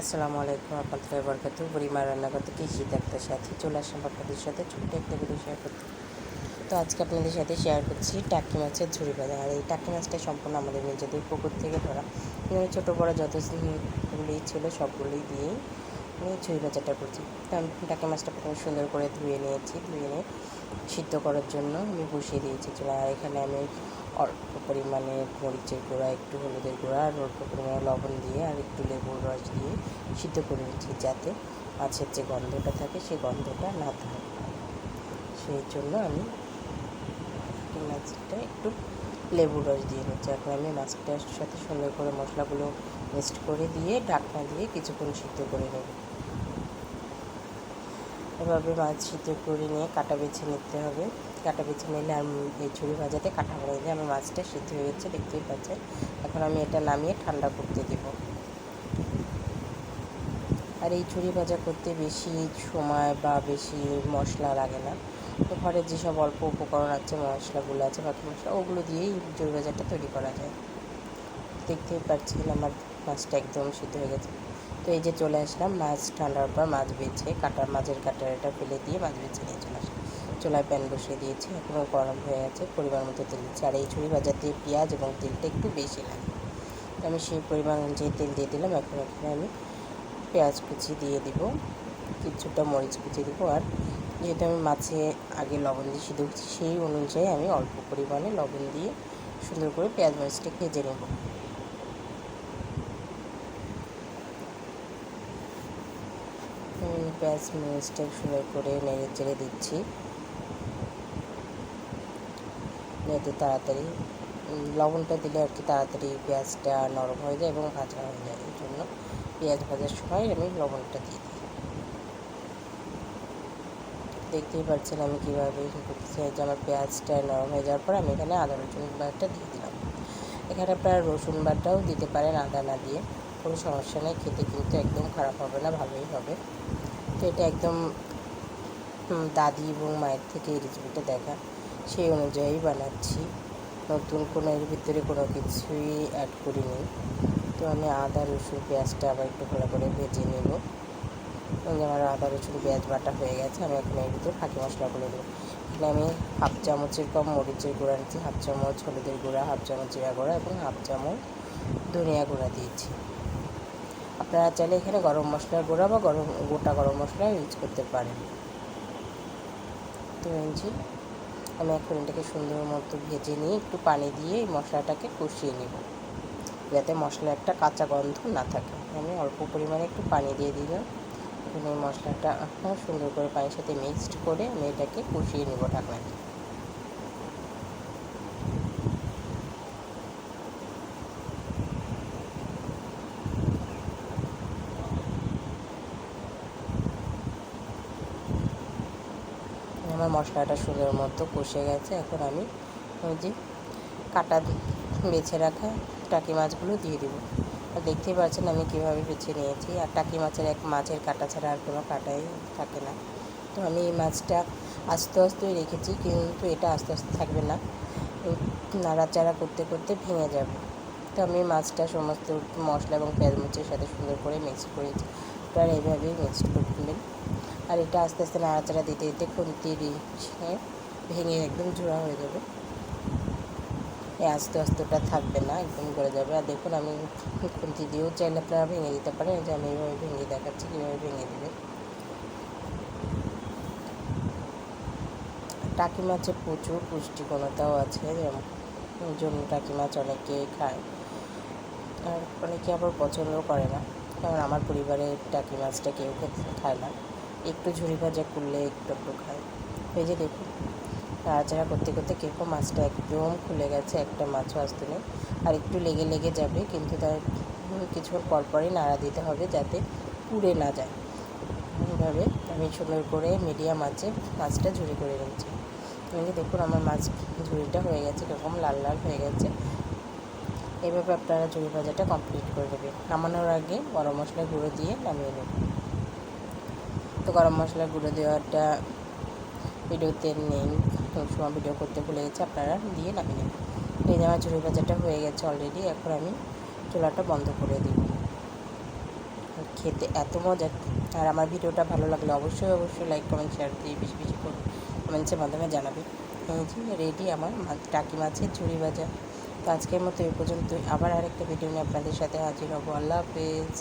আসসালামু আলাইকুম আপনাদের বরকাত বুড়িমা রান্না করতে কি শীত একটা সাথে চলে আসলাম আপনাদের সাথে ছোট্ট একটা ভিডিও শেয়ার করতে। তো আজকে আপনাদের সাথে শেয়ার করছি টাকি মাছের ঝুড়ি ভাজা। আর এই টাকি মাছটা সম্পূর্ণ আমাদের নিজেদের পুকুর থেকে ধরা। এখানে ছোটো বড়ো যতগুলি ছিল সবগুলোই দিয়েই আমি ঝুড়ি ভাজাটা করছি। তো আমি টাকি মাছটা প্রথমে সুন্দর করে ধুয়ে নিয়েছি, ধুয়ে নিয়ে সিদ্ধ করার জন্য আমি বসিয়ে দিয়েছি চুলা। আর এখানে আমি অল্প পরিমাণে মরিচের গুঁড়া, একটু হলুদের গুঁড়া আর অল্প পরিমাণে লবণ দিয়ে আর একটু লেবুর রস দিয়ে সিদ্ধ করে নিচ্ছি, যাতে মাছের যে গন্ধটা থাকে সেই গন্ধটা না থাকে। সেই জন্য আমি মাছটা একটু লেবুর রস দিয়ে নিচ্ছি। এখন আমি মাছটার সাথে সুন্দর করে মশলাগুলো মিক্সড করে দিয়ে ঢাকনা দিয়ে কিছুক্ষণ সিদ্ধ করে নেব। এভাবে মাছ সিদ্ধ করে নিয়ে কাটা বেছে নিতে হবে। কাটা বেছে নিলে আর এই ঝুড়ি ভাজাতে কাটা হয়ে যায়। আমার মাছটা সিদ্ধ হয়ে গেছে, দেখতেই পাচ্ছেন। এখন আমি এটা নামিয়ে ঠান্ডা করতে দেব। আর এই ঝুড়ি ভাজা করতে বেশি সময় বা বেশি মশলা লাগে না। তো ঘরে যেসব অল্প উপকরণ আছে, মশলাগুলো আছে, বাকি মশলা ওগুলো দিয়েই ঝুড়ি ভাজাটা তৈরি করা যায়। দেখতেই পাচ্ছেন আমার মাছটা একদম সিদ্ধ হয়ে গেছে। তো এই যে চলে আসলাম, মাছ ঠান্ডার পর মাছ বেছে মাছের কাটাটা ফেলে দিয়ে মাছ বেছে নিয়ে চলে আসলাম। চুলায় প্যান বসিয়ে দিয়েছি, এখনও গরম হয়ে গেছে, পরিমাণ মতো তেল দিচ্ছি। আর এই ঝুড়ি ভাজাতে পেঁয়াজ এবং তেলটা একটু বেশি লাগে, তো আমি সেই পরিমাণ অনুযায়ী তেল দিয়ে দিলাম। এখন এখানে আমি পেঁয়াজ কুচি দিয়ে দিব, কিছুটা মরিচ কুচি দিব। আর যেহেতু আমি মাছে আগে লবণ দিয়ে সিদ্ধ করছি, সেই অনুযায়ী আমি অল্প পরিমাণে লবণ দিয়ে সুন্দর করে পেঁয়াজ মরিচটা ভেজে নেব। পেঁয়াজ মরিচটা সুন্দর করে নেড়ে চেড়ে দিচ্ছি, যাতে তাড়াতাড়ি লবণটা দিলে আর কি তাড়াতাড়ি পেঁয়াজটা নরম হয়ে যায় এবং ভাজা হয়ে যায়। এই জন্য পেঁয়াজ ভাজার সময় আমি লবণটা দিয়ে দিই। দেখতেই পাচ্ছেন আমি কীভাবে করতেছি। যে আমার পেঁয়াজটা নরম হয়ে যাওয়ার পর আমি এখানে আদা রসুন বাটা দিয়ে দিলাম। এখানে আপনারা রসুন বাটাও দিতে পারেন আদা না দিয়ে, কোনো সমস্যা নেই। খেতে কিন্তু একদম খারাপ হবে না, ভালোই হবে। তো এটা একদম দাদি এবং মায়ের থেকে এই রেসিপিটা দেখা, সেই অনুযায়ী বানাচ্ছি। নতুন কোনো এর ভিতরে কোনো কিছুই অ্যাড করিনি। তো আমি আদা রসুন পেঁয়াজটা আবার একটু ভালো করে ভেজে নেব। আমার আদা রসুন পেঁয়াজ বাটা হয়ে গেছে। আমি এখন এর ভিতরে ফাঁকি মশলাগুলো দেবো। এখানে আমি হাফ চামচের কম মরিচের গুঁড়া নিচ্ছি, হাফ চামচ হলুদের গুঁড়া, হাফ চামচ জিরা গুঁড়া এবং হাফ চামচ ধনিয়া গুঁড়া দিয়েছি। আপনারা চাইলে এখানে গরম মশলার গুঁড়া বা গোটা গরম মশলা ইউজ করতে পারেন। তো আমি এখন এটাকে সুন্দর মতো ভেজে নিয়ে একটু পানি দিয়ে এই মশলাটাকে কষিয়ে নেব, যাতে মশলা একটা কাঁচা গন্ধ না থাকে। আমি অল্প পরিমাণে একটু পানি দিয়ে দিলাম। এখন এই মশলাটা সুন্দর করে পানির সাথে মিক্সড করে আমি এটাকে কষিয়ে নেব ঢাকনা দিয়ে। আমার মশলাটা সুন্দর মতো কষে গেছে। এখন আমি ওই যে কাটা বেছে রাখা টাকি মাছগুলো দিয়ে দেবো। আর দেখতেই পাচ্ছেন আমি কীভাবে বেছে নিয়েছি। আর টাকি মাছের কাটা ছাড়া আর কোনো কাটাই থাকে না। তো আমি এই মাছটা আস্তে আস্তে রেখেছি, কিন্তু এটা আস্তে আস্তে থাকবে না, নাড়াচাড়া করতে করতে ভেঙে যাবে। তো আমি মাছটা সমস্ত মশলা এবং পেঁয়াজ মরিচের সাথে সুন্দর করে মিক্সড করেছি। আপনারা এইভাবেই মিক্সড করবেন। আর এটা আস্তে আস্তে নাড়াচাড়া দিতে দিতে খুন্তি ভেঙে একদম জোড়া হয়ে যাবে। এই আস্তে আস্তেটা থাকবে না, একদম গলে যাবে। আর দেখুন আমি খুন্তি দিয়েও চাইলে আপনারা ভেঙে দিতে পারেন। যে আমি এইভাবে ভেঙে দেখাচ্ছি কীভাবে ভেঙে দেবে। টাকি মাছে প্রচুর পুষ্টিগুণতাও আছে, যেমন ওই জন্য টাকি মাছ অনেকে খায়, আর অনেকে আবার পছন্দও করে না। কারণ আমার পরিবারে টাকি মাছটা কেউ খায় না, একটু ঝুড়ি ভাজা করলে একটু একটু খায়। এই যে দেখুন নাড়াচাড়া করতে করতে কীরকম মাছটা একদম খুলে গেছে, একটা মাছও আসতে নেই। আর একটু লেগে লেগে যাবে, কিন্তু তার কিছুক্ষণ পরপরই নাড়া দিতে হবে যাতে পুড়ে না যায়। এইভাবে আমি সুন্দর করে মিডিয়াম আঁচে মাছটা ঝুড়ি করে নিচ্ছি। দেখুন আমার মাছ ঝুড়িটা হয়ে গেছে, কীরকম লাল লাল হয়ে গেছে। এইভাবে আপনারা ঝুড়ি ভাজাটা কমপ্লিট করে দেবেন। নামানোর আগে গরম মশলা গুঁড়ো দিয়ে নামিয়ে নেবেন। তো গরম মশলা গুঁড়ো দেওয়াটা ভিডিওতে নেই, কোনো সময় ভিডিও করতে ভুলে গেছে, আপনারা দিয়ে নামিয়ে নেবেন। এই যে আমার ঝুড়ি ভাজাটা হয়ে গেছে অলরেডি। এখন আমি চুলাটা বন্ধ করে দিই। খেতে এত মজার। আর আমার ভিডিওটা ভালো লাগলে অবশ্যই লাইক কমেন্ট শেয়ার দিয়ে বেশি বেশি করে কমেন্টসের মাধ্যমে জানাবে। যে রেডি আমার টাকি মাছের ঝুড়ি ভাজা। তো আজকের মতো এই পর্যন্তই, আবার আরেকটা ভিডিও নিয়ে আপনাদের সাথে হাজির হব। আল্লাহ হাফেজ।